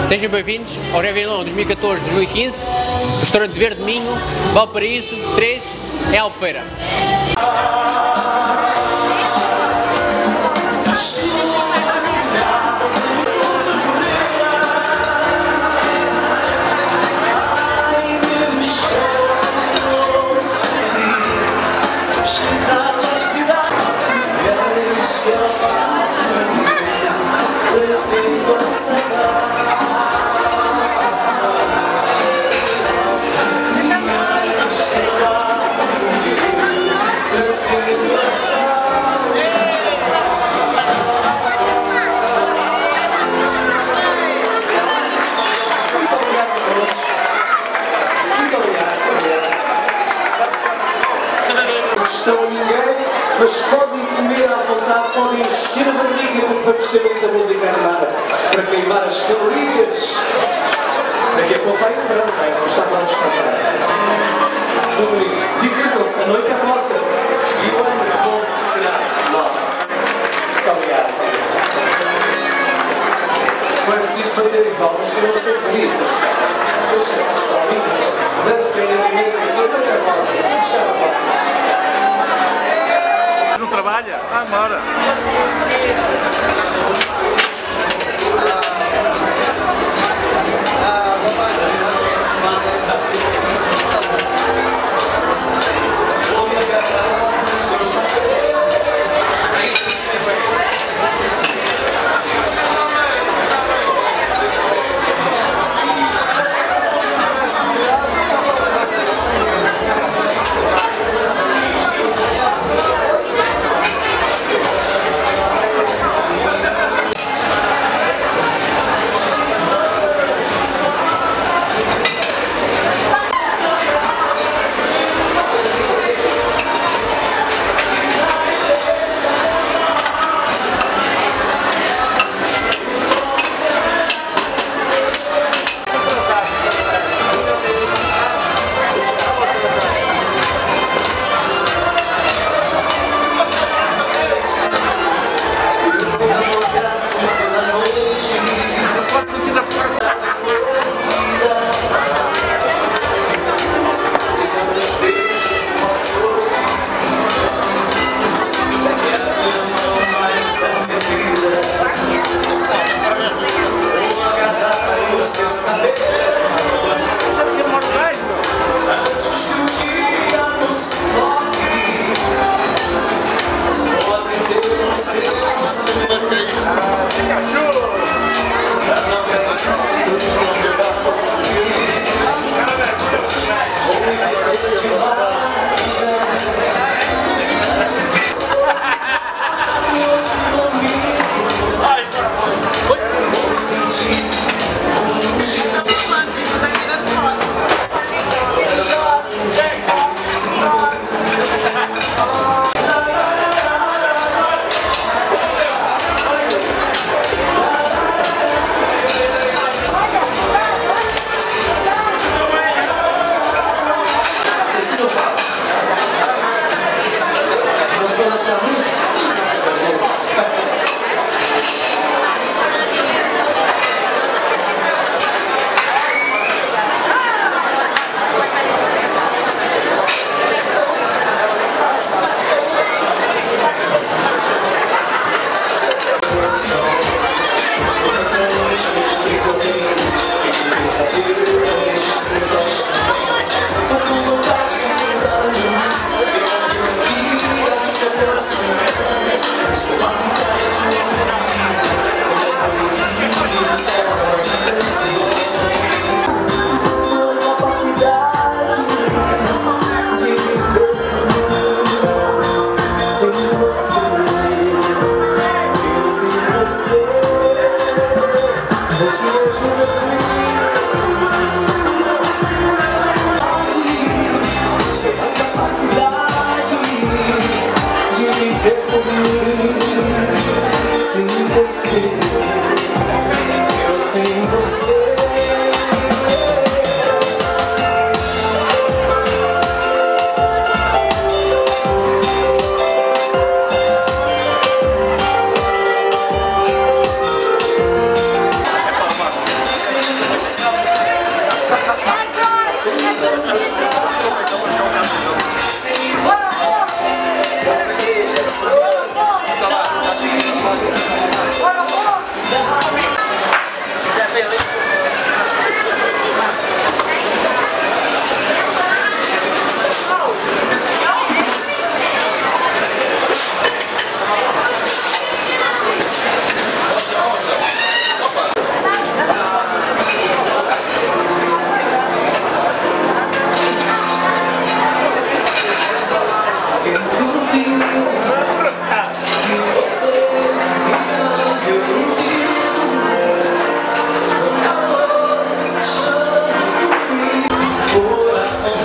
Sejam bem-vindos ao Réveillon 2014-2015, Restaurante Verde Minho, Valparaíso 3, em Albufeira. Estão a ninguém, mas podem comer à vontade, podem encher a barriga porque vamos ter muita música animada para queimar as calorias. Daqui a pouco vai o verão, vamos estar lá nos preparar. Meus amigos, divirtam-se, a noite é vossa e o ano novo será nosso. Muito obrigado. Não é preciso bater em palmas, que eu não sou bonito. Deixa as palminhas, dancem lentamente, isso é vossa, vamos estar a vossa. Não trabalha? Ah, mora.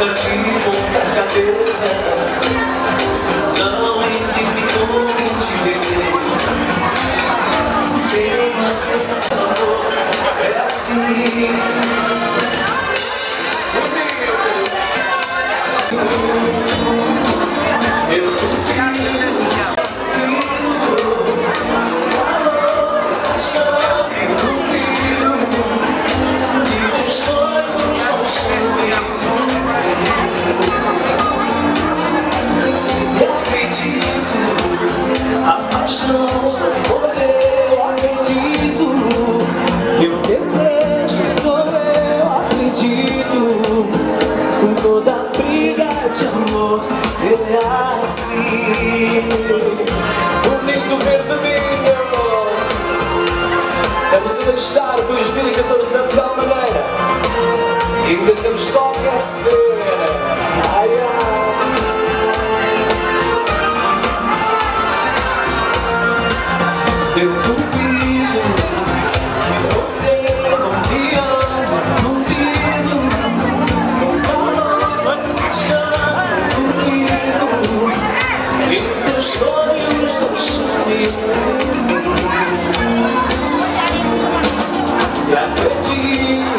arquivo na cabeça. Não entendi como te ver. Tenho uma sensação, é assim. Eu deixar 2014 da melhor maneira. Ainda temos só que aquecer. Ai, ai. Eu duvido que você não me ama. Duvido. Mas se chama, duvido. E teus sonhos não chamam. E acredito,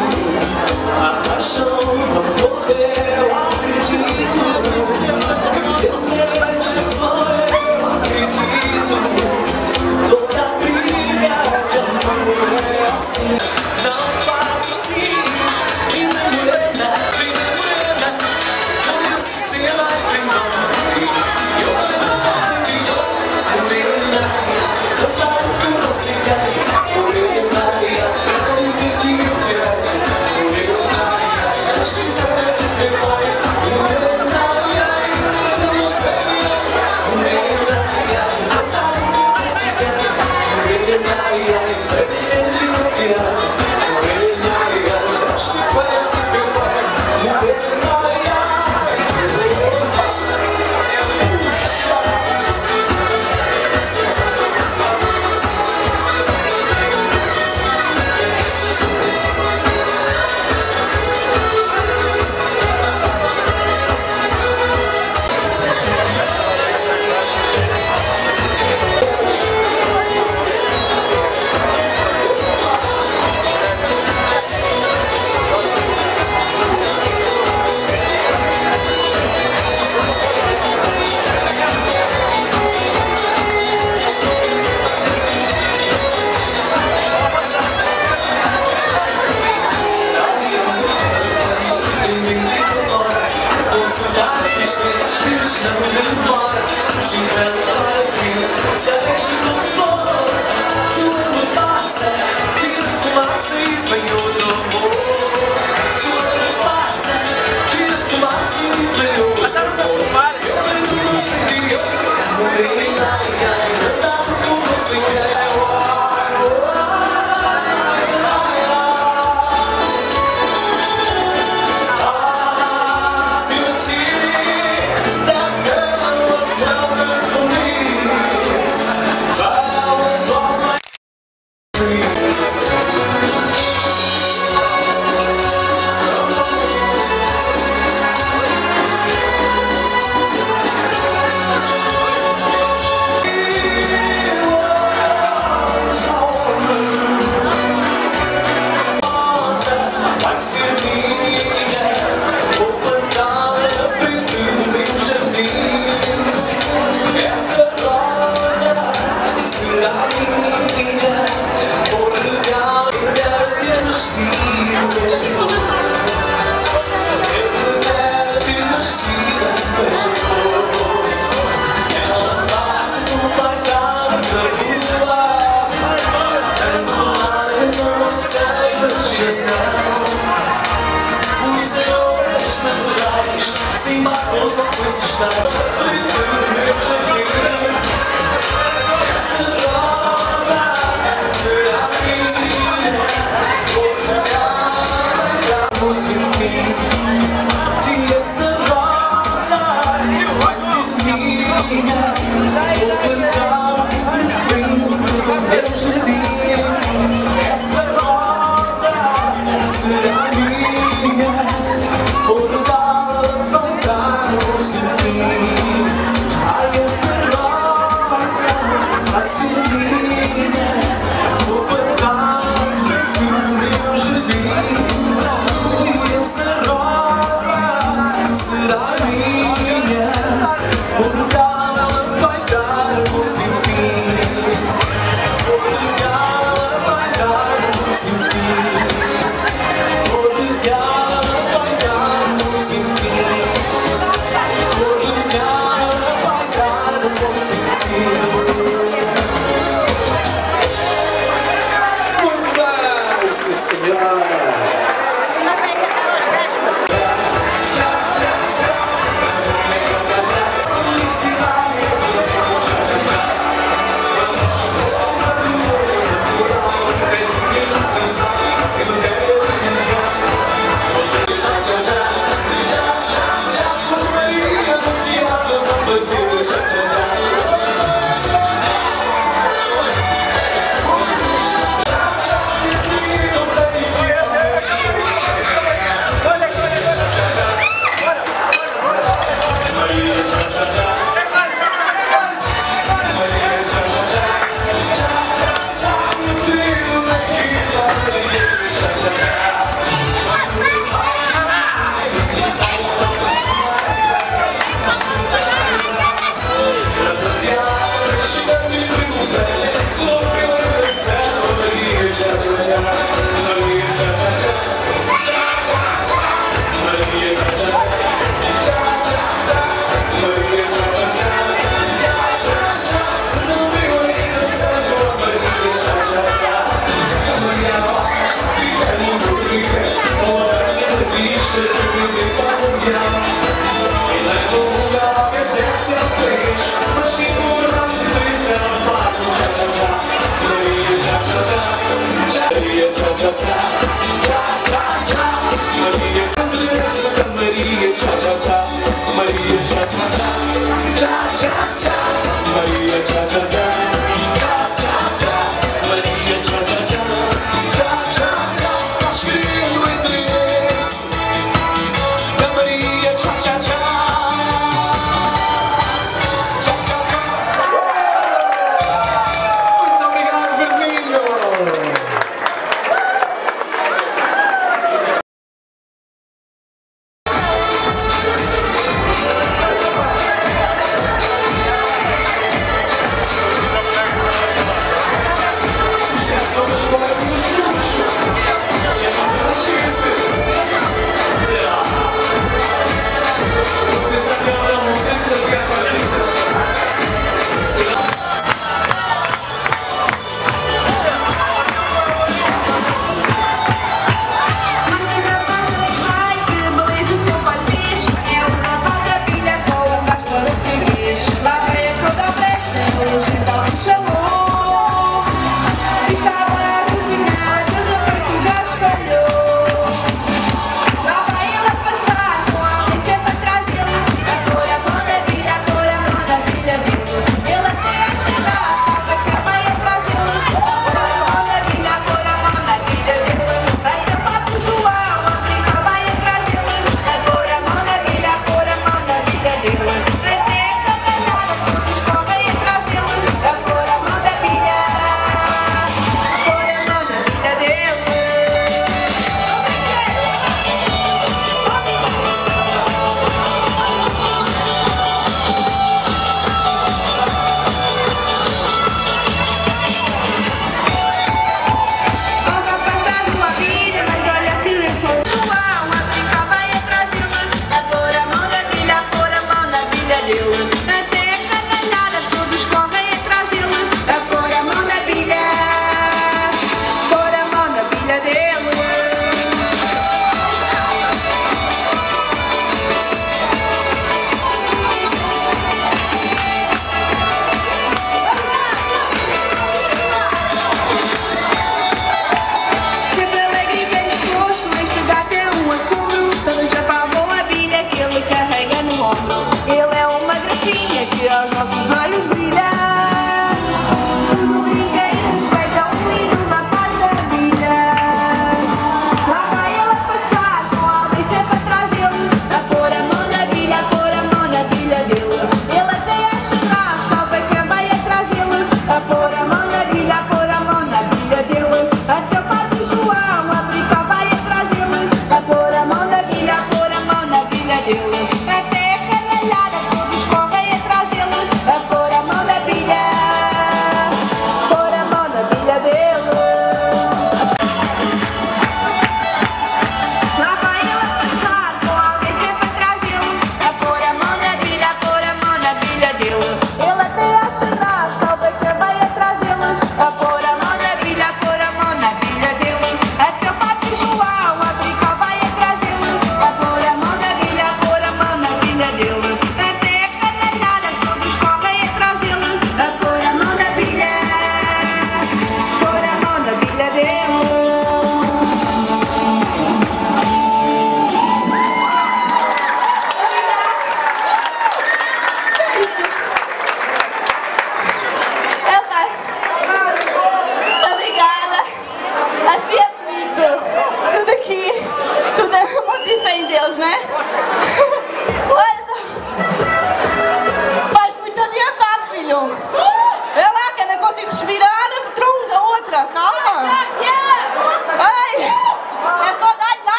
a paixão não morreu, acredito. O desejo sou eu, acredito. Toda briga de amor é assim. Não faça assim, vida morena, por isso se vai pegar. Eu não posso me morena, toda que não se cai, morena.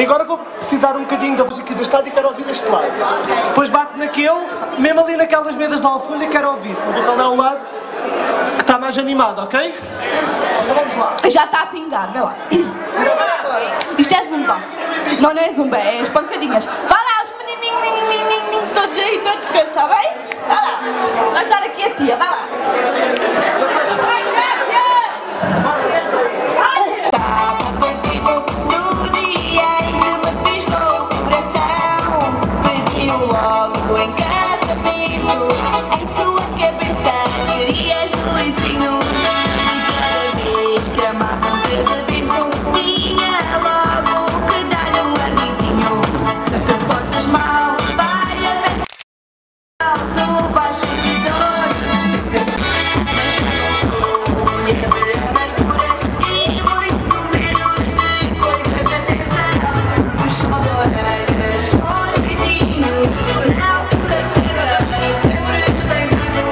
E agora vou precisar um bocadinho da voz aqui do estádio e quero ouvir este lado. Depois bate naquele, mesmo ali naquelas mesas da alfunda e quero ouvir. Vou ver qual é o lado que está mais animado, ok? Então vamos lá. Já está a pingar, vê lá. Isto é zumba. Não, não é zumba, é as pancadinhas. Vá lá, os menininhos todos aí, todos cansados, está bem? Vá lá. Vai estar aqui a tia, vá lá. Estava perdido no dia em que me fisgou o coração. Pediu logo em casamento. Em sua cabeça queria juizinho. E cada vez que amava um pedavinho, tinha logo que dar um avisinho. Se te portas mal, vai haver alto, baixo de dor. Se te portas mal, amarguras e muito menos de coisas da terra. Puxão de orelhas, escondidinho, na altura certa, sempre despeitado.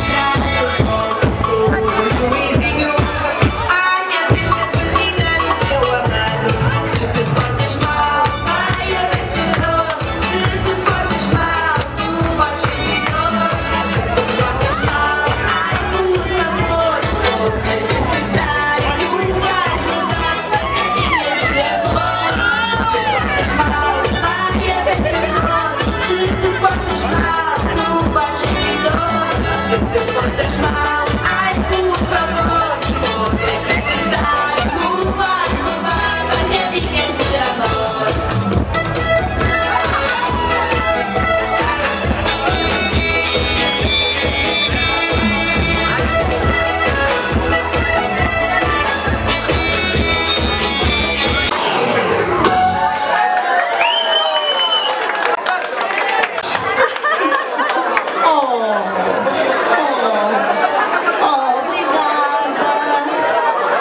Traz do fogo o juizinho, a cabeça perdida no teu amado. Se te portas mal, vai haver terror. Se te portas mal, tu vais sentir dor. Se te portas mal, ai por favor, vou acreditar que o vai mudar para minhas de amor. Se te portas mal, vai haver terror. Se te portas mal, tu vais sentir dor. Se te portas mal, ai por favor, vou acreditar que o vai mudar para minhas de amor. Obrigada.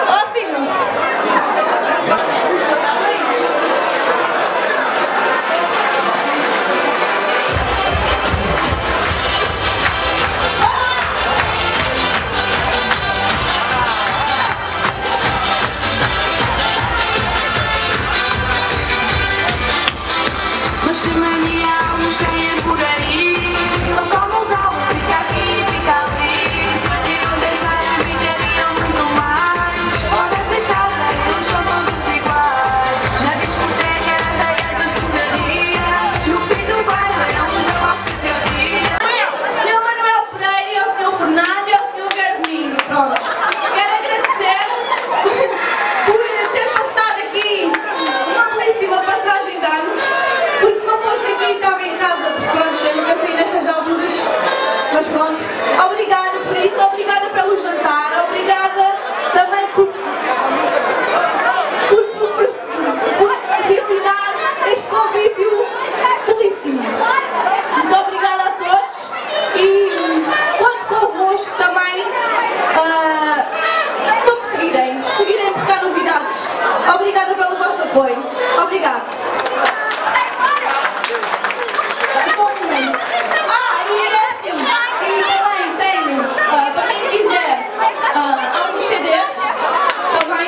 Ó, filho. Mas que mania nos têm por aí. São como o galo, fica aqui, fica ali. Se não deixassem, viveriam muito mais. Fora de casa, eles são todos iguais. Na discoteca, areia de sintonia. No fim do bairro, é um negócio de dia. Senhor Manuel Pereira, ao Senhor Fernando e ao Senhor Vermelho, pronto. Quero agradecer por ter passado aqui uma belíssima passagem de ano. Porque se não fosse aqui, estava em casa, porque pronto, eu nunca saí nestas alturas. Mas pronto, obrigada por isso, obrigada pelo jantar, obrigada também por realizar este convívio belíssimo. Muito obrigada a todos e conto convosco também para me seguirem porque há novidades. Obrigada pelo vosso apoio. Obrigado. Só um momento. E é assim, e também tenho, para quem quiser, alguns CDs, também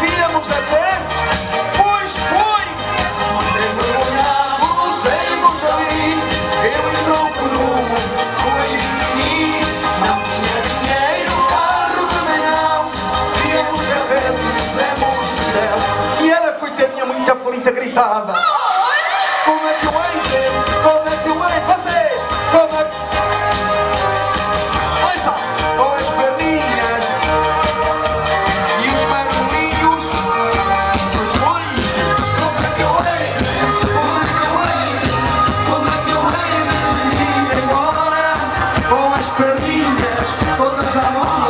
Viemos até, pois foi. Envergonhados, vemos ali. Eu e tronco nu, foi e não tinha dinheiro, carro também não. Víamos café, fizemos céu. E ela, coitadinha, muito aflita, gritava: como é que eu hei de, como é que eu hei de fazer? Como é que... Olha só, com as perninhas e os barulhinhos. Pois foi. Como é que eu hei de, como é que eu hei de, como é que eu hei de ir embora? Com as perninhas todas à mão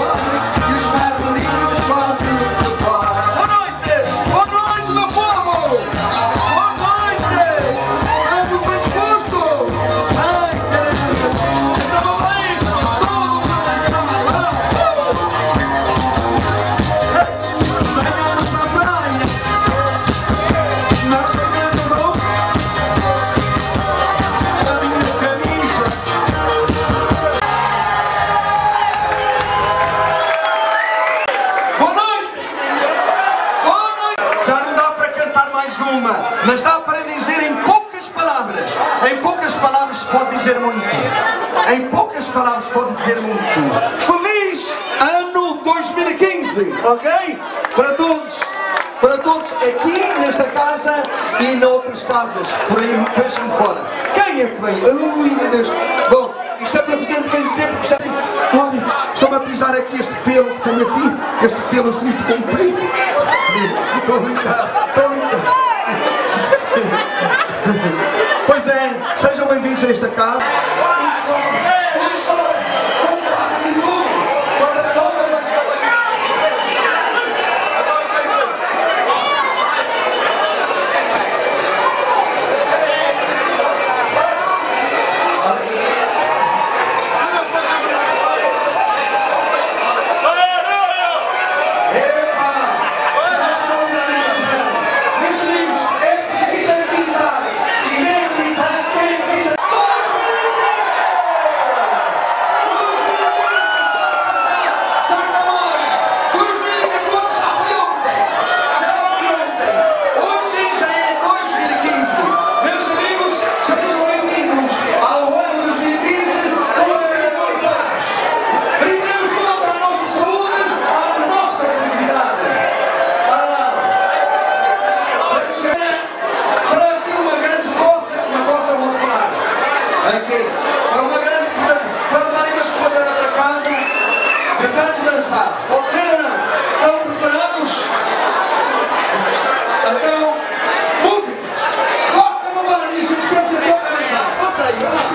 e os barulhinhos quase de fora. Boa noite, meu povo! Boa noite! Ando bem disposto! Ai, caramba! Estava bem, todo cansado! Venhamos à praia! Nós chegando bom! A minha camisa! Boa noite! Boa noite! Já não dá para cantar mais uma, mas dá para dizer em poucas palavras. Em poucas palavras se pode dizer muito. Em poucas palavras se pode dizer muito. Feliz ano 2015, ok? Para todos. para todos aqui nesta casa e noutras casas, por aí fora. Quem é que vem? Ui, meu Deus. Bom, isto é para fazer um bocadinho de tempo que está aí. Olha, estou-me a pisar aqui este pelo que tenho aqui, este pelo assim muito comprido. Estou a brincar, estou a brincar. Pois é, sejam bem-vindos a esta casa. Pode ser ou não? Estão preparados? Então, música! Toca no bar nisso, porque você toca dançar. Pode sair, vai lá!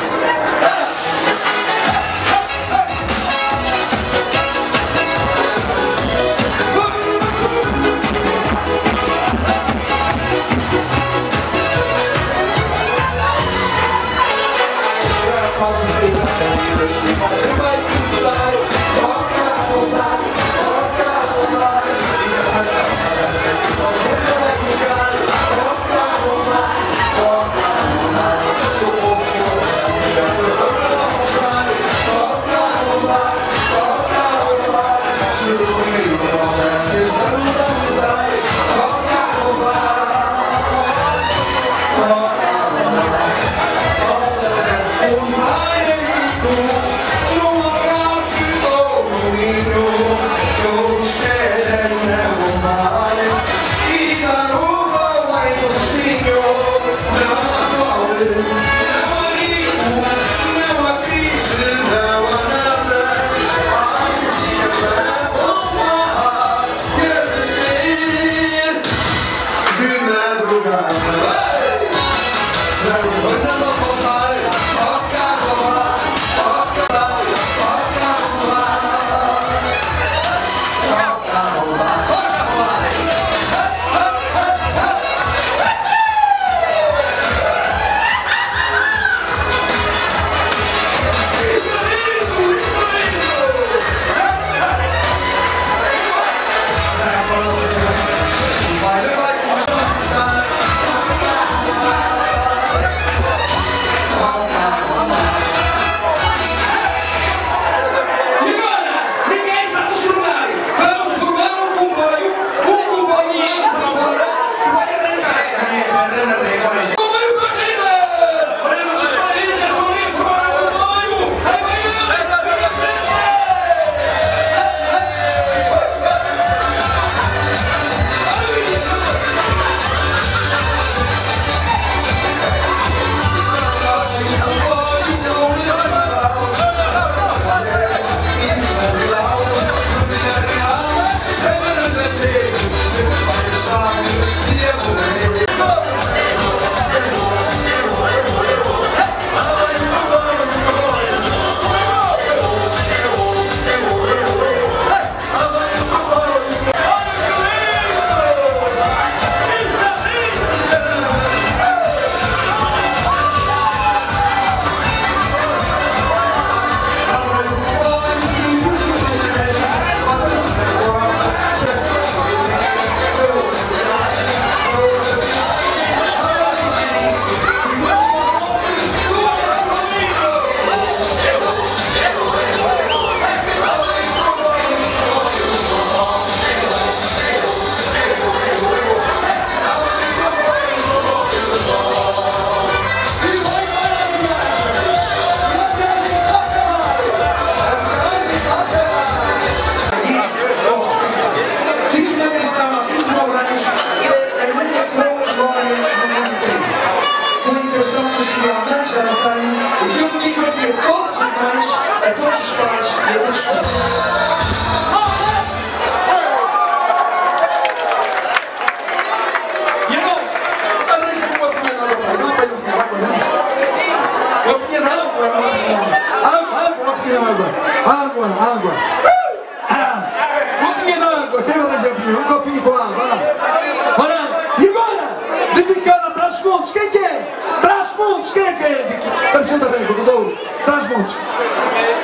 Raimundos.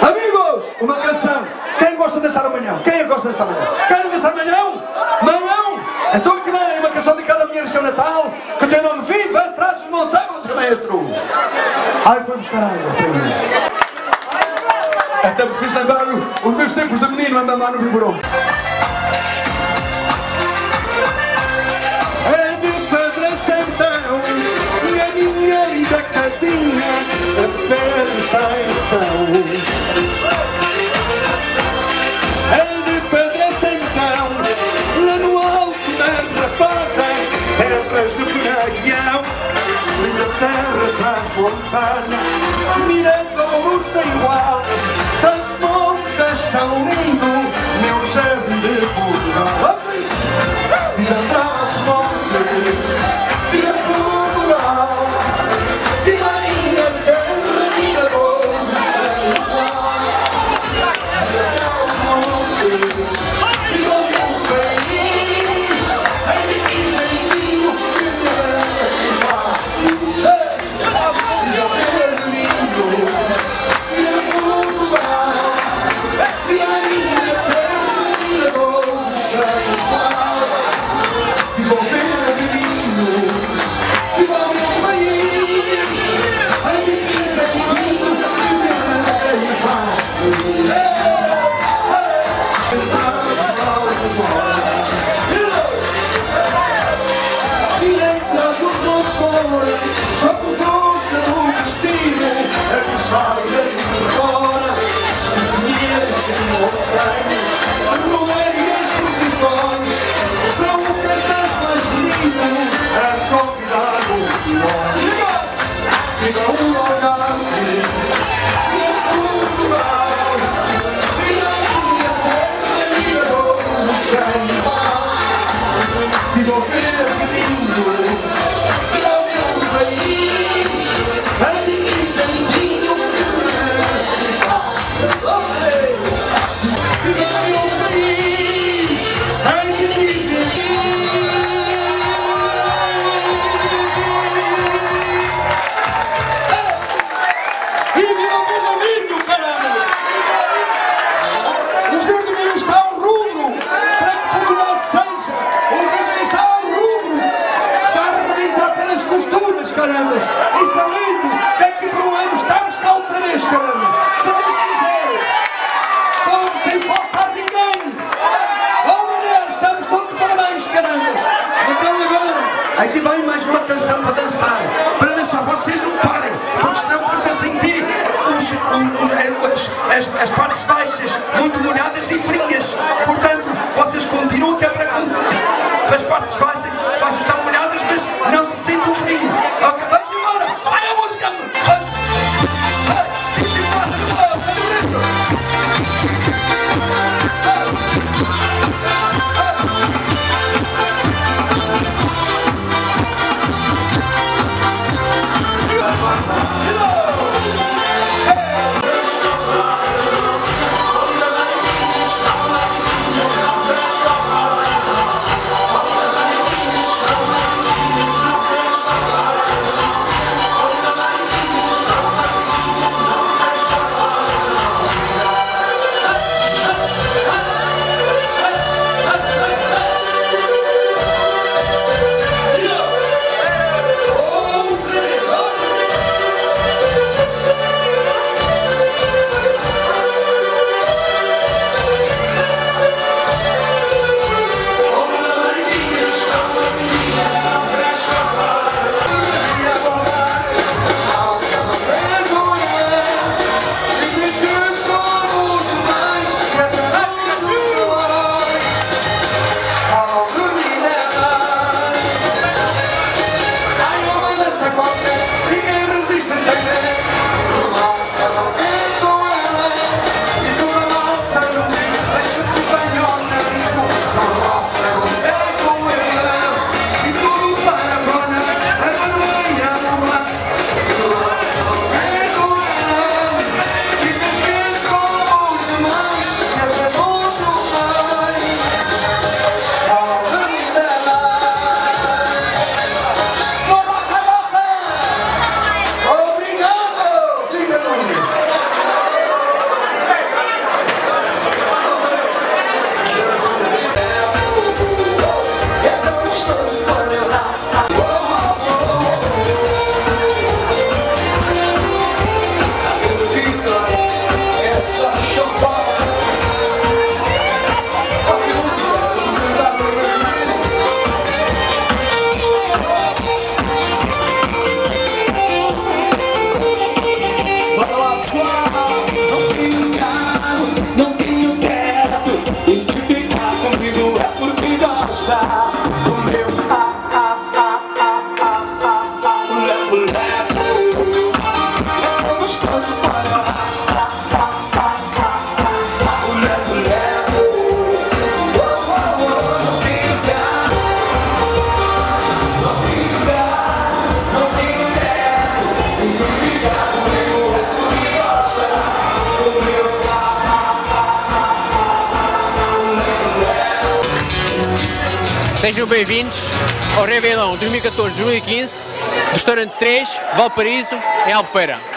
Amigos, uma canção. Quem gosta de dançar amanhã? Quem é que gosta de dançar amanhã? Querem dançar amanhã? Manhã? Então aqui vem uma canção dedicada à minha região natal, que tem o nome Viva, traz os montes, música maestro. Ai, foi buscar água para mim. Até me fiz lembrar os meus tempos de menino a mamar no biberon. É de Pedra Sertão, a minha linda casinha, a Pedra Sertão. É de Pedra Sertão, lá no alto da Rapata, terras de Penaguião, linda terra transmontana, miradouro sem igual, das montas tão lindo, meu jardim de Portugal. Vida atrás montes, vida Portugal, vida ainda terra, miradouro sem igual. Vida atrás montes, vida meu país, ai de que sem vinho, vida faz. Vida terra lindo, vida Portugal, vida ainda terra, miradouro sem igual. Viva o Berlim, viva o meu país, ai de que sem vinho, vida faz. E entre os montes fora, só por força do destino, é que sai daqui fora, sem dinheiro, sem montanhas, roleias, procissões, são o cartaz mais lindo, a convidar o pilão. Viva o Algarve, viva Portugal, viva a minha terra, viva o sem igual. Viva o verde lindo, viva o meu país, ai de que sem vinho, viva o meu país, ai de que sem vinho. E viva o verde lindo, caramba! O verde lindo está ao rubro para que Portugal seja. O verde está ao rubro, está a arrebentar pelas costuras, caramba! Isto é lindo! Daqui para um ano estamos cá outra vez, caramba! Se Deus quiser! Todos sem faltar ninguém! Oh, mulher, estamos todos de parabéns, caramba! Então agora, aqui vem mais uma canção para dançar. Para dançar, vocês não parem, porque senão começam a sentir as partes baixas muito molhadas e frias. Portanto, vocês continuam que é para as partes baixas estão molhadas, mas não se sente o frio. Ok, vamos embora! Sai a música! Sejam bem-vindos ao Réveillon 2014-2015, do restaurante 3, Valparaíso, em Albufeira.